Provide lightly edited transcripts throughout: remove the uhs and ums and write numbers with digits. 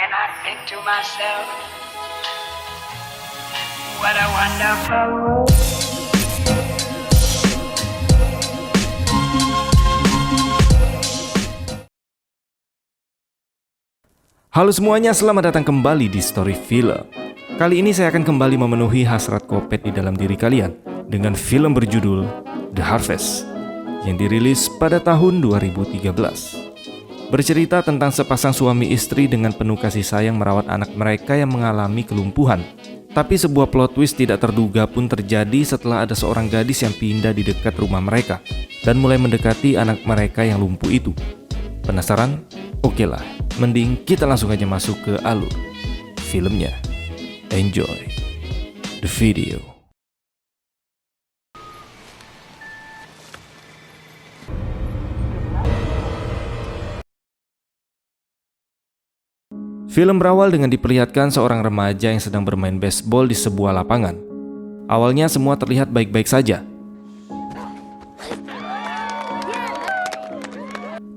and I think to myself, what a wonderful world. Halo semuanya, selamat datang kembali di Story Film. Kali ini saya akan kembali memenuhi hasrat kopet di dalam diri kalian dengan film berjudul The Harvest yang dirilis pada tahun 2013. Bercerita tentang sepasang suami istri dengan penuh kasih sayang merawat anak mereka yang mengalami kelumpuhan. Tapi sebuah plot twist tidak terduga pun terjadi setelah ada seorang gadis yang pindah di dekat rumah mereka dan mulai mendekati anak mereka yang lumpuh itu. Penasaran? Oke lah, mending kita langsung aja masuk ke alur filmnya. Enjoy the video. Film berawal dengan diperlihatkan seorang remaja yang sedang bermain baseball di sebuah lapangan. Awalnya semua terlihat baik-baik saja.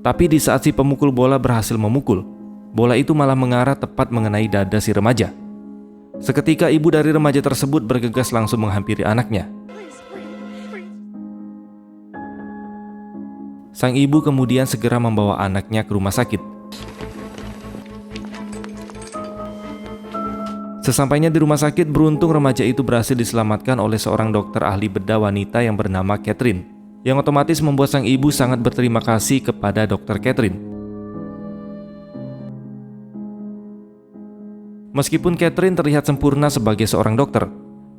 Tapi di saat si pemukul bola berhasil memukul, bola itu malah mengarah tepat mengenai dada si remaja. Seketika ibu dari remaja tersebut bergegas langsung menghampiri anaknya. Sang ibu kemudian segera membawa anaknya ke rumah sakit. Sesampainya di rumah sakit, beruntung remaja itu berhasil diselamatkan oleh seorang dokter ahli bedah wanita yang bernama Catherine, yang otomatis membuat sang ibu sangat berterima kasih kepada dokter Catherine. Meskipun Catherine terlihat sempurna sebagai seorang dokter,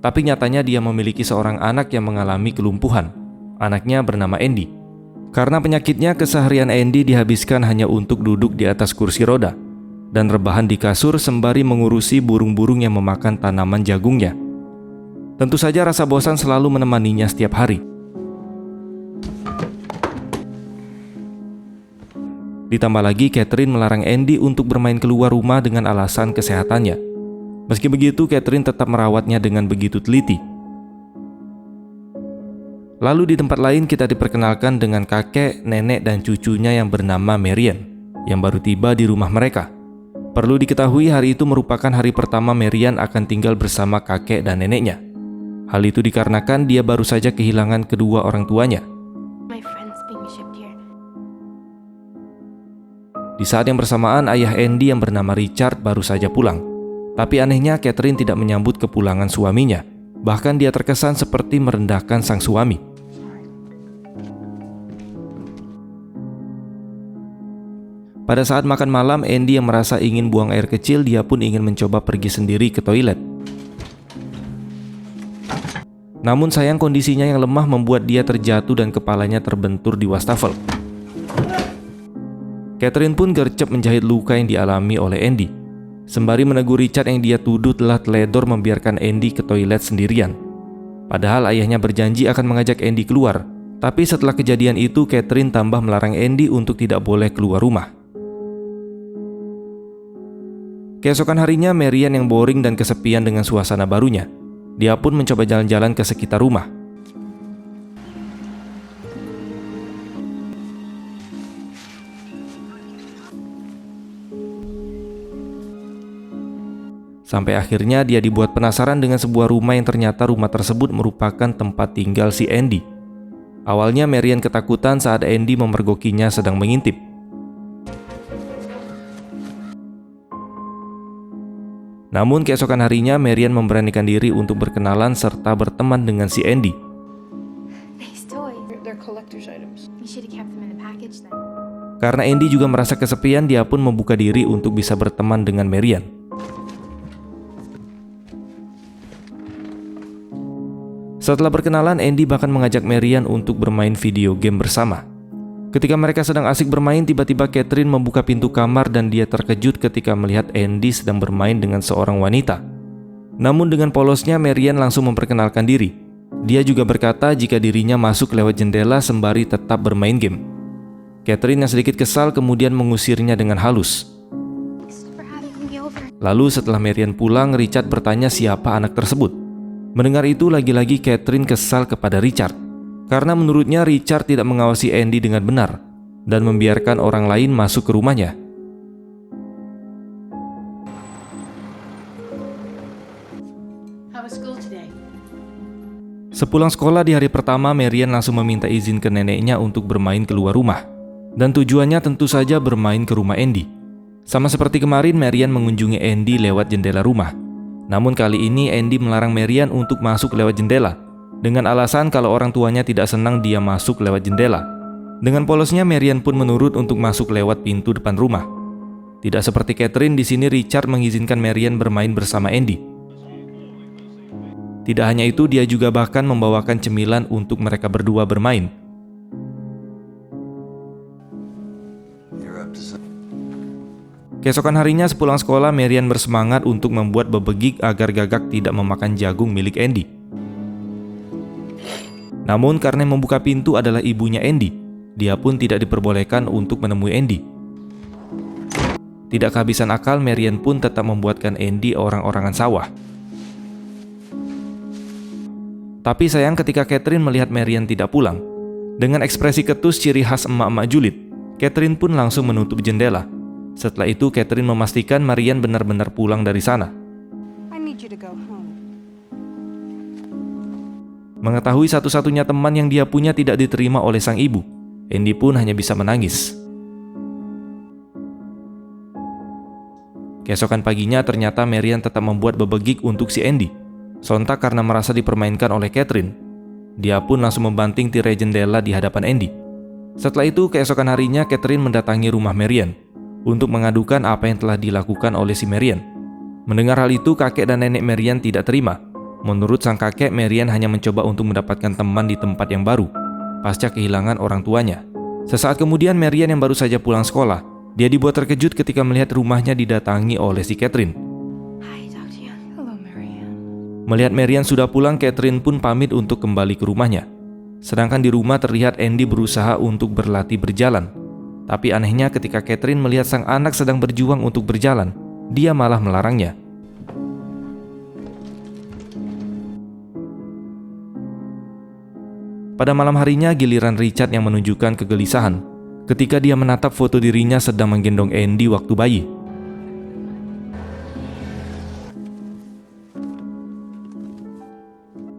tapi nyatanya dia memiliki seorang anak yang mengalami kelumpuhan. Anaknya bernama Andy. Karena penyakitnya, keseharian Andy dihabiskan hanya untuk duduk di atas kursi roda dan rebahan di kasur sembari mengurusi burung-burung yang memakan tanaman jagungnya. Tentu saja rasa bosan selalu menemaninya setiap hari. Ditambah lagi, Catherine melarang Andy untuk bermain keluar rumah dengan alasan kesehatannya. Meski begitu, Catherine tetap merawatnya dengan begitu teliti. Lalu di tempat lain kita diperkenalkan dengan kakek, nenek, dan cucunya yang bernama Marian, yang baru tiba di rumah mereka. Perlu diketahui, hari itu merupakan hari pertama Marian akan tinggal bersama kakek dan neneknya. Hal itu dikarenakan dia baru saja kehilangan kedua orang tuanya. Di saat yang bersamaan, ayah Andy yang bernama Richard baru saja pulang. Tapi anehnya, Catherine tidak menyambut kepulangan suaminya. Bahkan dia terkesan seperti merendahkan sang suami. Pada saat makan malam, Andy yang merasa ingin buang air kecil, dia pun ingin mencoba pergi sendiri ke toilet. Namun sayang, kondisinya yang lemah membuat dia terjatuh dan kepalanya terbentur di wastafel. Catherine pun gercep menjahit luka yang dialami oleh Andy, sembari menegur Richard yang dia tuduh telah teledor membiarkan Andy ke toilet sendirian. Padahal ayahnya berjanji akan mengajak Andy keluar, tapi setelah kejadian itu Catherine tambah melarang Andy untuk tidak boleh keluar rumah. Keesokan harinya, Marian yang boring dan kesepian dengan suasana barunya. Dia pun mencoba jalan-jalan ke sekitar rumah. Sampai akhirnya dia dibuat penasaran dengan sebuah rumah yang ternyata rumah tersebut merupakan tempat tinggal si Andy. Awalnya Marian ketakutan saat Andy memergokinya sedang mengintip. Namun keesokan harinya Marian memberanikan diri untuk berkenalan serta berteman dengan si Andy. Karena Andy juga merasa kesepian, dia pun membuka diri untuk bisa berteman dengan Marian. Setelah berkenalan, Andy bahkan mengajak Marian untuk bermain video game bersama. Ketika mereka sedang asik bermain, tiba-tiba Catherine membuka pintu kamar dan dia terkejut ketika melihat Andy sedang bermain dengan seorang wanita. Namun dengan polosnya, Marian langsung memperkenalkan diri. Dia juga berkata jika dirinya masuk lewat jendela sembari tetap bermain game. Catherine yang sedikit kesal kemudian mengusirnya dengan halus. Lalu setelah Marian pulang, Richard bertanya siapa anak tersebut. Mendengar itu, lagi-lagi Catherine kesal kepada Richard. Karena menurutnya Richard tidak mengawasi Andy dengan benar dan membiarkan orang lain masuk ke rumahnya. How was school today? Sepulang sekolah di hari pertama, Marian langsung meminta izin ke neneknya untuk bermain keluar rumah. Dan tujuannya tentu saja bermain ke rumah Andy. Sama seperti kemarin, Marian mengunjungi Andy lewat jendela rumah. Namun kali ini Andy melarang Marian untuk masuk lewat jendela, dengan alasan kalau orang tuanya tidak senang dia masuk lewat jendela. Dengan polosnya, Marian pun menurut untuk masuk lewat pintu depan rumah. Tidak seperti Catherine, di sini Richard mengizinkan Marian bermain bersama Andy. Tidak hanya itu, dia juga bahkan membawakan cemilan untuk mereka berdua bermain. Keesokan harinya sepulang sekolah, Marian bersemangat untuk membuat bebegik agar Gagak tidak memakan jagung milik Andy. Namun karena yang membuka pintu adalah ibunya Andy, dia pun tidak diperbolehkan untuk menemui Andy. Tidak kehabisan akal, Marian pun tetap membuatkan Andy orang-orangan sawah. Tapi sayang ketika Catherine melihat Marian tidak pulang, dengan ekspresi ketus ciri khas emak-emak julid, Catherine pun langsung menutup jendela. Setelah itu Catherine memastikan Marian benar-benar pulang dari sana. I need you to go home. Mengetahui satu-satunya teman yang dia punya tidak diterima oleh sang ibu, Andy pun hanya bisa menangis. Keesokan paginya ternyata Marian tetap membuat bebegik untuk si Andy. Sontak karena merasa dipermainkan oleh Catherine, dia pun langsung membanting tirai jendela di hadapan Andy. Setelah itu keesokan harinya Catherine mendatangi rumah Marian untuk mengadukan apa yang telah dilakukan oleh si Marian. Mendengar hal itu, kakek dan nenek Marian tidak terima. Menurut sang kakek, Marian hanya mencoba untuk mendapatkan teman di tempat yang baru pasca kehilangan orang tuanya. Sesaat kemudian Marian yang baru saja pulang sekolah, dia dibuat terkejut ketika melihat rumahnya didatangi oleh si Catherine. Melihat Marian sudah pulang, Catherine pun pamit untuk kembali ke rumahnya. Sedangkan di rumah terlihat Andy berusaha untuk berlatih berjalan. Tapi anehnya ketika Catherine melihat sang anak sedang berjuang untuk berjalan, dia malah melarangnya. Pada malam harinya giliran Richard yang menunjukkan kegelisahan ketika dia menatap foto dirinya sedang menggendong Andy waktu bayi.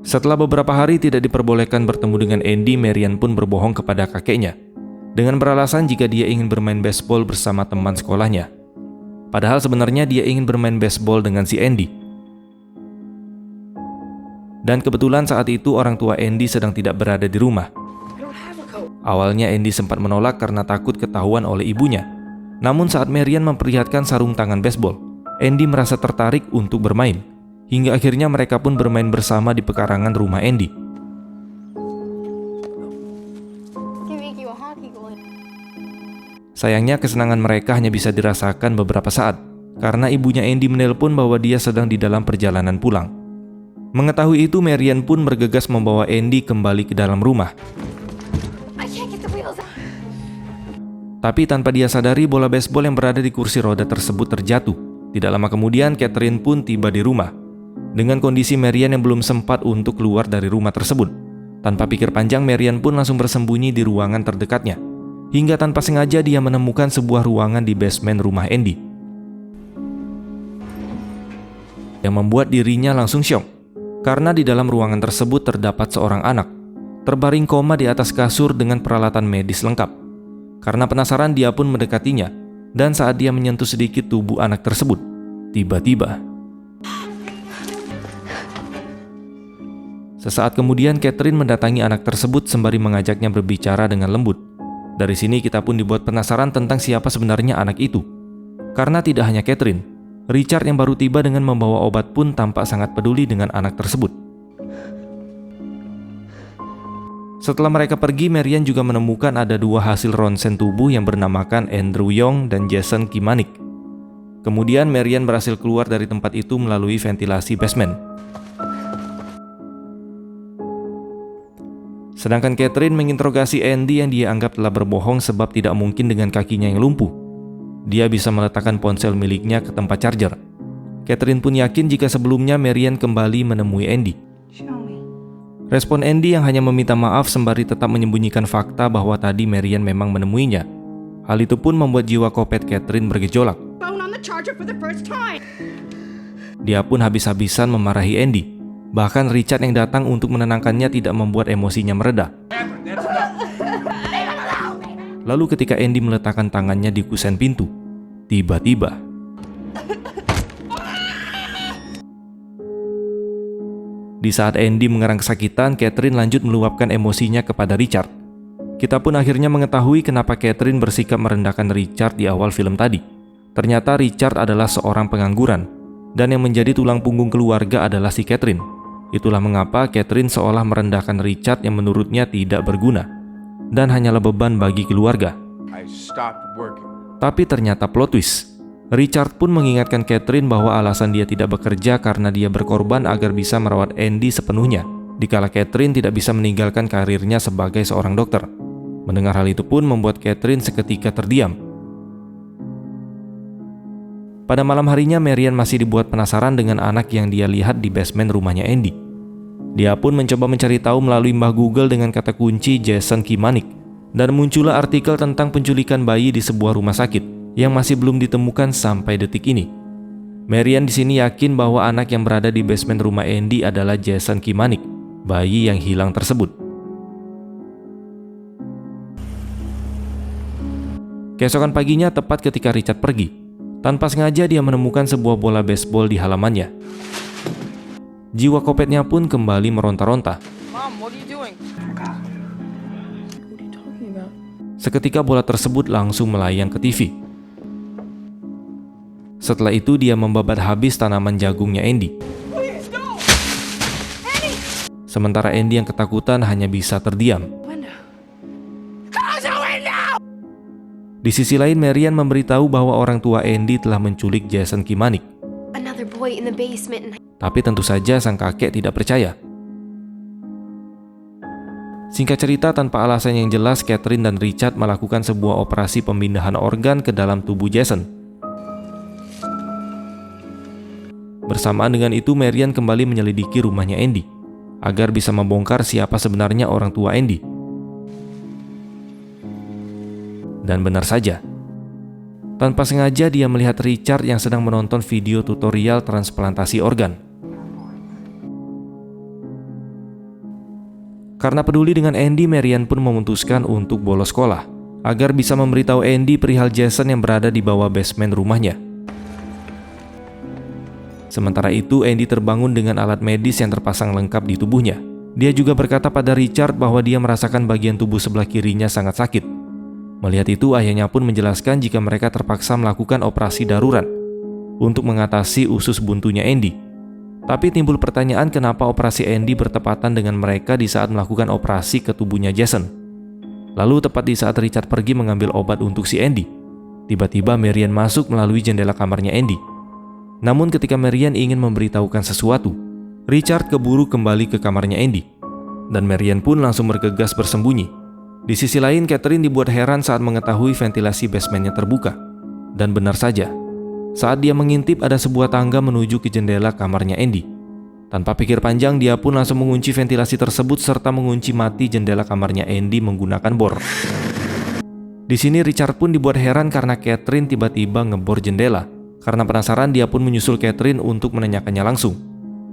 Setelah beberapa hari tidak diperbolehkan bertemu dengan Andy, Marian pun berbohong kepada kakeknya dengan beralasan jika dia ingin bermain baseball bersama teman sekolahnya. Padahal sebenarnya dia ingin bermain baseball dengan si Andy. Dan kebetulan saat itu orang tua Andy sedang tidak berada di rumah. Awalnya Andy sempat menolak karena takut ketahuan oleh ibunya. Namun saat Marian memperlihatkan sarung tangan baseball, Andy merasa tertarik untuk bermain. Hingga akhirnya mereka pun bermain bersama di pekarangan rumah Andy. Sayangnya kesenangan mereka hanya bisa dirasakan beberapa saat, karena ibunya Andy menelpon bahwa dia sedang di dalam perjalanan pulang. Mengetahui itu, Marian pun bergegas membawa Andy kembali ke dalam rumah. Tapi tanpa dia sadari, bola baseball yang berada di kursi roda tersebut terjatuh. Tidak lama kemudian, Catherine pun tiba di rumah. Dengan kondisi Marian yang belum sempat untuk keluar dari rumah tersebut. Tanpa pikir panjang, Marian pun langsung bersembunyi di ruangan terdekatnya. Hingga tanpa sengaja dia menemukan sebuah ruangan di basement rumah Andy. Yang membuat dirinya langsung syok. Karena di dalam ruangan tersebut terdapat seorang anak, terbaring koma di atas kasur dengan peralatan medis lengkap. Karena penasaran, dia pun mendekatinya. Dan saat dia menyentuh sedikit tubuh anak tersebut, tiba-tiba sesaat kemudian Catherine mendatangi anak tersebut sembari mengajaknya berbicara dengan lembut. Dari sini kita pun dibuat penasaran tentang siapa sebenarnya anak itu. Karena tidak hanya Catherine, Richard yang baru tiba dengan membawa obat pun tampak sangat peduli dengan anak tersebut. Setelah mereka pergi, Marian juga menemukan ada dua hasil ronsen tubuh yang bernamakan Andrew Young dan Jason Kimanik. Kemudian Marian berhasil keluar dari tempat itu melalui ventilasi basement. Sedangkan Catherine menginterogasi Andy yang dia anggap telah berbohong sebab tidak mungkin dengan kakinya yang lumpuh dia bisa meletakkan ponsel miliknya ke tempat charger. Catherine pun yakin jika sebelumnya Marian kembali menemui Andy. Respon Andy yang hanya meminta maaf sembari tetap menyembunyikan fakta bahwa tadi Marian memang menemuinya. Hal itu pun membuat jiwa kopet Catherine bergejolak. Dia pun habis-habisan memarahi Andy Bahkan Richard yang datang untuk menenangkannya tidak membuat emosinya mereda. Lalu ketika Andy meletakkan tangannya di kusen pintu, tiba-tiba di saat Andy mengerang kesakitan, Catherine lanjut meluapkan emosinya kepada Richard. Kita pun akhirnya mengetahui kenapa Catherine bersikap merendahkan Richard di awal film tadi. Ternyata Richard adalah seorang pengangguran, dan yang menjadi tulang punggung keluarga adalah si Catherine. Itulah mengapa Catherine seolah merendahkan Richard yang menurutnya tidak berguna, dan hanyalah beban bagi keluarga. Tapi ternyata plot twist. Richard pun mengingatkan Catherine bahwa alasan dia tidak bekerja karena dia berkorban agar bisa merawat Andy sepenuhnya, dikala Catherine tidak bisa meninggalkan karirnya sebagai seorang dokter. Mendengar hal itu pun membuat Catherine seketika terdiam. Pada malam harinya, Marian masih dibuat penasaran dengan anak yang dia lihat di basement rumahnya Andy. Dia pun mencoba mencari tahu melalui mbah Google dengan kata kunci Jason Kimanik, dan muncullah artikel tentang penculikan bayi di sebuah rumah sakit yang masih belum ditemukan sampai detik ini. Marian di sini yakin bahwa anak yang berada di basement rumah Andy adalah Jason Kimanik, bayi yang hilang tersebut. Keesokan paginya, tepat ketika Richard pergi, tanpa sengaja dia menemukan sebuah bola baseball di halamannya. Jiwa Kopetnya pun kembali meronta-ronta. Mom, what are you doing? What are you talking about? Seketika bola tersebut langsung melayang ke TV. Setelah itu dia membabat habis tanaman jagungnya Andy. Sementara Andy yang ketakutan hanya bisa terdiam. Di sisi lain, Marian memberitahu bahwa orang tua Andy telah menculik Jason Kimanik. Tapi tentu saja sang kakek tidak percaya. Singkat cerita, tanpa alasan yang jelas, Catherine dan Richard melakukan sebuah operasi pemindahan organ ke dalam tubuh Jason. Bersamaan dengan itu, Marian kembali menyelidiki rumahnya Andy agar bisa membongkar siapa sebenarnya orang tua Andy. Dan benar saja, tanpa sengaja dia melihat Richard yang sedang menonton video tutorial transplantasi organ. Karena peduli dengan Andy, Marian pun memutuskan untuk bolos sekolah agar bisa memberitahu Andy perihal Jason yang berada di bawah basement rumahnya. Sementara itu, Andy terbangun dengan alat medis yang terpasang lengkap di tubuhnya. Dia juga berkata pada Richard bahwa dia merasakan bagian tubuh sebelah kirinya sangat sakit. Melihat itu, ayahnya pun menjelaskan jika mereka terpaksa melakukan operasi darurat untuk mengatasi usus buntunya Andy. Tapi timbul pertanyaan kenapa operasi Andy bertepatan dengan mereka di saat melakukan operasi ke tubuhnya Jason. Lalu tepat di saat Richard pergi mengambil obat untuk si Andy, tiba-tiba Marian masuk melalui jendela kamarnya Andy. Namun ketika Marian ingin memberitahukan sesuatu, Richard keburu kembali ke kamarnya Andy, dan Marian pun langsung bergegas bersembunyi. Di sisi lain, Catherine dibuat heran saat mengetahui ventilasi basementnya terbuka. Dan benar saja, saat dia mengintip ada sebuah tangga menuju ke jendela kamarnya Andy. Tanpa pikir panjang, dia pun langsung mengunci ventilasi tersebut serta mengunci mati jendela kamarnya Andy menggunakan bor. Di sini Richard pun dibuat heran karena Catherine tiba-tiba ngebor jendela. Karena penasaran, dia pun menyusul Catherine untuk menanyakannya langsung.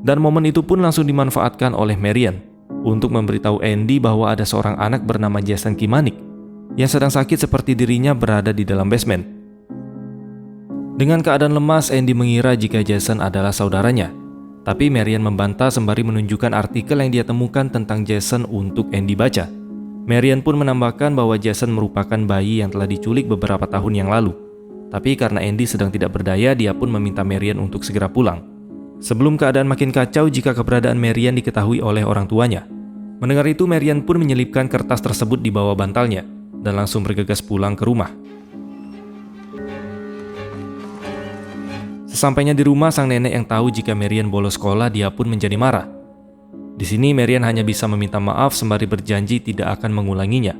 Dan momen itu pun langsung dimanfaatkan oleh Marian untuk memberitahu Andy bahwa ada seorang anak bernama Jason Kimanik yang sedang sakit seperti dirinya berada di dalam basement. Dengan keadaan lemas, Andy mengira jika Jason adalah saudaranya. Tapi Marian membantah sembari menunjukkan artikel yang dia temukan tentang Jason untuk Andy baca. Marian pun menambahkan bahwa Jason merupakan bayi yang telah diculik beberapa tahun yang lalu. Tapi karena Andy sedang tidak berdaya, dia pun meminta Marian untuk segera pulang. Sebelum keadaan makin kacau jika keberadaan Marian diketahui oleh orang tuanya. Mendengar itu, Marian pun menyelipkan kertas tersebut di bawah bantalnya dan langsung bergegas pulang ke rumah. Sesampainya di rumah, sang nenek yang tahu jika Marian bolos sekolah, dia pun menjadi marah. Di sini Marian hanya bisa meminta maaf sembari berjanji tidak akan mengulanginya.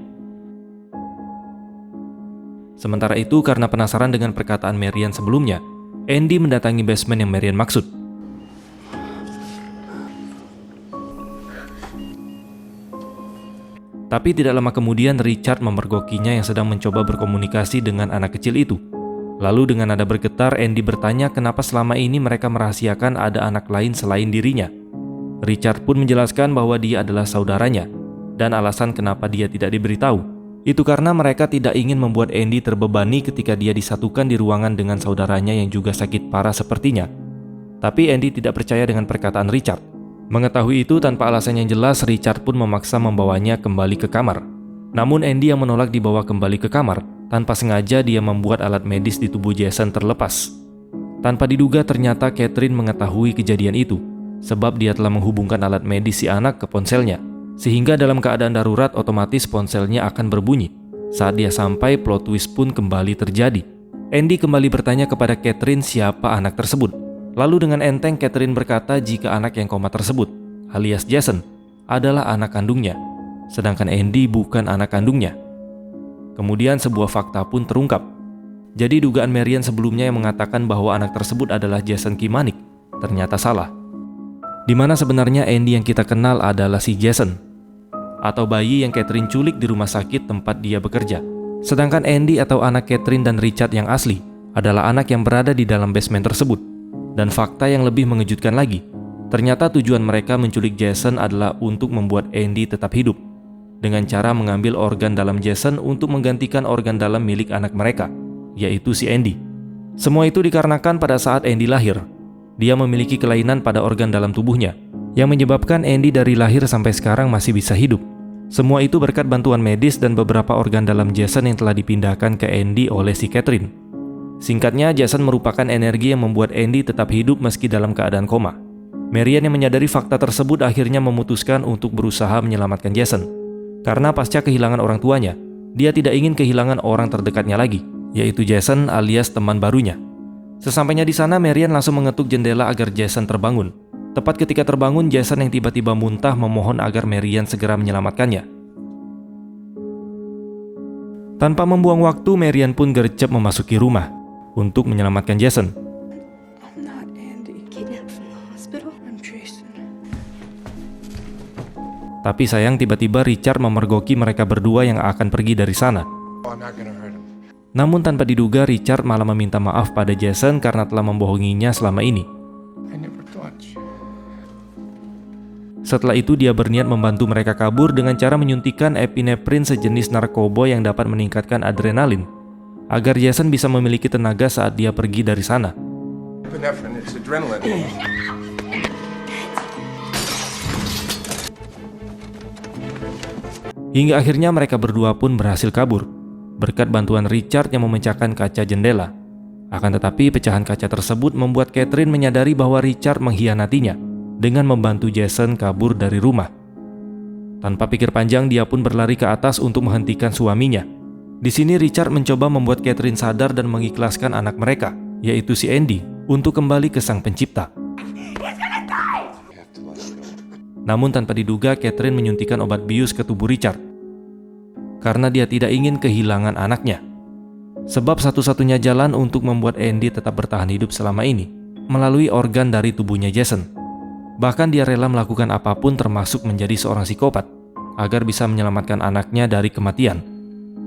Sementara itu, karena penasaran dengan perkataan Marian sebelumnya, Andy mendatangi basement yang Marian maksud. Tapi tidak lama kemudian Richard memergokinya yang sedang mencoba berkomunikasi dengan anak kecil itu. Lalu dengan nada bergetar, Andy bertanya kenapa selama ini mereka merahasiakan ada anak lain selain dirinya. Richard pun menjelaskan bahwa dia adalah saudaranya, dan alasan kenapa dia tidak diberitahu itu karena mereka tidak ingin membuat Andy terbebani ketika dia disatukan di ruangan dengan saudaranya yang juga sakit parah sepertinya. Tapi Andy tidak percaya dengan perkataan Richard. Mengetahui itu tanpa alasan yang jelas, Richard pun memaksa membawanya kembali ke kamar. Namun Andy yang menolak dibawa kembali ke kamar. Tanpa sengaja dia membuat alat medis di tubuh Jason terlepas. Tanpa diduga ternyata Catherine mengetahui kejadian itu, sebab dia telah menghubungkan alat medis si anak ke ponselnya. Sehingga dalam keadaan darurat otomatis ponselnya akan berbunyi. Saat dia sampai, plot twist pun kembali terjadi. Andy kembali bertanya kepada Catherine siapa anak tersebut. Lalu dengan enteng Catherine berkata jika anak yang koma tersebut, alias Jason, adalah anak kandungnya. Sedangkan Andy bukan anak kandungnya. Kemudian sebuah fakta pun terungkap. Jadi dugaan Marian sebelumnya yang mengatakan bahwa anak tersebut adalah Jason Kimanik ternyata salah. Di mana sebenarnya Andy yang kita kenal adalah si Jason, atau bayi yang Catherine culik di rumah sakit tempat dia bekerja. Sedangkan Andy atau anak Catherine dan Richard yang asli adalah anak yang berada di dalam basement tersebut. Dan fakta yang lebih mengejutkan lagi, ternyata tujuan mereka menculik Jason adalah untuk membuat Andy tetap hidup, dengan cara mengambil organ dalam Jason untuk menggantikan organ dalam milik anak mereka, yaitu si Andy. Semua itu dikarenakan pada saat Andy lahir, dia memiliki kelainan pada organ dalam tubuhnya, yang menyebabkan Andy dari lahir sampai sekarang masih bisa hidup. Semua itu berkat bantuan medis dan beberapa organ dalam Jason yang telah dipindahkan ke Andy oleh si Catherine. Singkatnya, Jason merupakan energi yang membuat Andy tetap hidup meski dalam keadaan koma. Marian yang menyadari fakta tersebut akhirnya memutuskan untuk berusaha menyelamatkan Jason. Karena pasca kehilangan orang tuanya, dia tidak ingin kehilangan orang terdekatnya lagi, yaitu Jason alias teman barunya. Sesampainya di sana, Marian langsung mengetuk jendela agar Jason terbangun. Tepat ketika terbangun, Jason yang tiba-tiba muntah memohon agar Marian segera menyelamatkannya. Tanpa membuang waktu, Marian pun gercep memasuki rumah untuk menyelamatkan Jason. I'm not Andy. Kidnapped from the hospital? I'm Jason. Tapi sayang tiba-tiba Richard memergoki mereka berdua yang akan pergi dari sana. I'm not gonna hurt him. Namun tanpa diduga Richard malah meminta maaf pada Jason karena telah membohonginya selama ini. I never thought you. Setelah itu dia berniat membantu mereka kabur dengan cara menyuntikkan epinefrin sejenis narkoba yang dapat meningkatkan adrenalin, agar Jason bisa memiliki tenaga saat dia pergi dari sana. Epinephrine, it's adrenaline. Hingga akhirnya mereka berdua pun berhasil kabur, berkat bantuan Richard yang memecahkan kaca jendela. Akan tetapi pecahan kaca tersebut membuat Catherine menyadari bahwa Richard mengkhianatinya dengan membantu Jason kabur dari rumah. Tanpa pikir panjang, dia pun berlari ke atas untuk menghentikan suaminya. Di sini Richard mencoba membuat Catherine sadar dan mengikhlaskan anak mereka, yaitu si Andy, untuk kembali ke sang pencipta. Namun tanpa diduga, Catherine menyuntikkan obat bius ke tubuh Richard, karena dia tidak ingin kehilangan anaknya. Sebab satu-satunya jalan untuk membuat Andy tetap bertahan hidup selama ini, melalui organ dari tubuhnya Jason. Bahkan dia rela melakukan apapun termasuk menjadi seorang psikopat, agar bisa menyelamatkan anaknya dari kematian.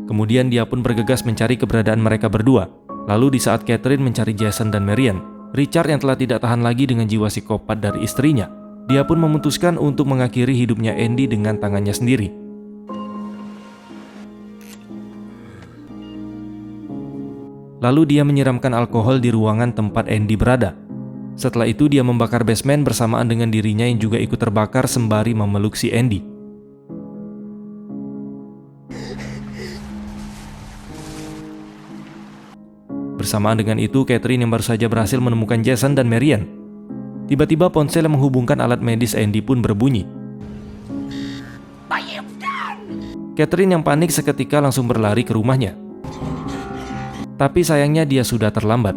Kemudian dia pun bergegas mencari keberadaan mereka berdua. Lalu di saat Catherine mencari Jason dan Marian, Richard yang telah tidak tahan lagi dengan jiwa psikopat dari istrinya, dia pun memutuskan untuk mengakhiri hidupnya Andy dengan tangannya sendiri. Lalu dia menyiramkan alkohol di ruangan tempat Andy berada. Setelah itu dia membakar basement bersamaan dengan dirinya yang juga ikut terbakar sembari memeluk si Andy. Bersamaan dengan itu, Catherine yang baru saja berhasil menemukan Jason dan Marian. Tiba-tiba ponsel yang menghubungkan alat medis Andy pun berbunyi. Catherine yang panik seketika langsung berlari ke rumahnya. Tapi sayangnya dia sudah terlambat.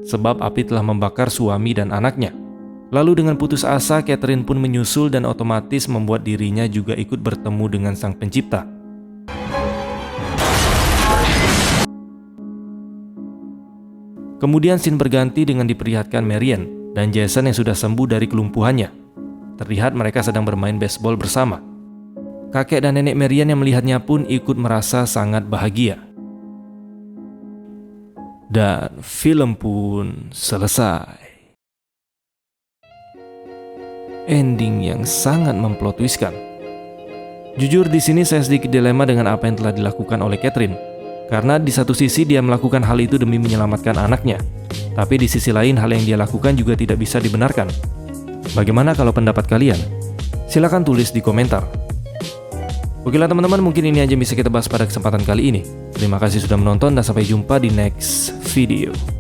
Sebab api telah membakar suami dan anaknya. Lalu dengan putus asa, Catherine pun menyusul dan otomatis membuat dirinya juga ikut bertemu dengan sang pencipta. Kemudian scene berganti dengan diperlihatkan Marian dan Jason yang sudah sembuh dari kelumpuhannya. Terlihat mereka sedang bermain baseball bersama. Kakek dan nenek Marian yang melihatnya pun ikut merasa sangat bahagia. Dan film pun selesai. Ending yang sangat memplot twistkan. Jujur di sini saya sedikit dilema dengan apa yang telah dilakukan oleh Catherine. Karena di satu sisi dia melakukan hal itu demi menyelamatkan anaknya. Tapi di sisi lain hal yang dia lakukan juga tidak bisa dibenarkan. Bagaimana kalau pendapat kalian? Silahkan tulis di komentar. Oke lah teman-teman, mungkin ini aja bisa kita bahas pada kesempatan kali ini. Terima kasih sudah menonton dan sampai jumpa di next video.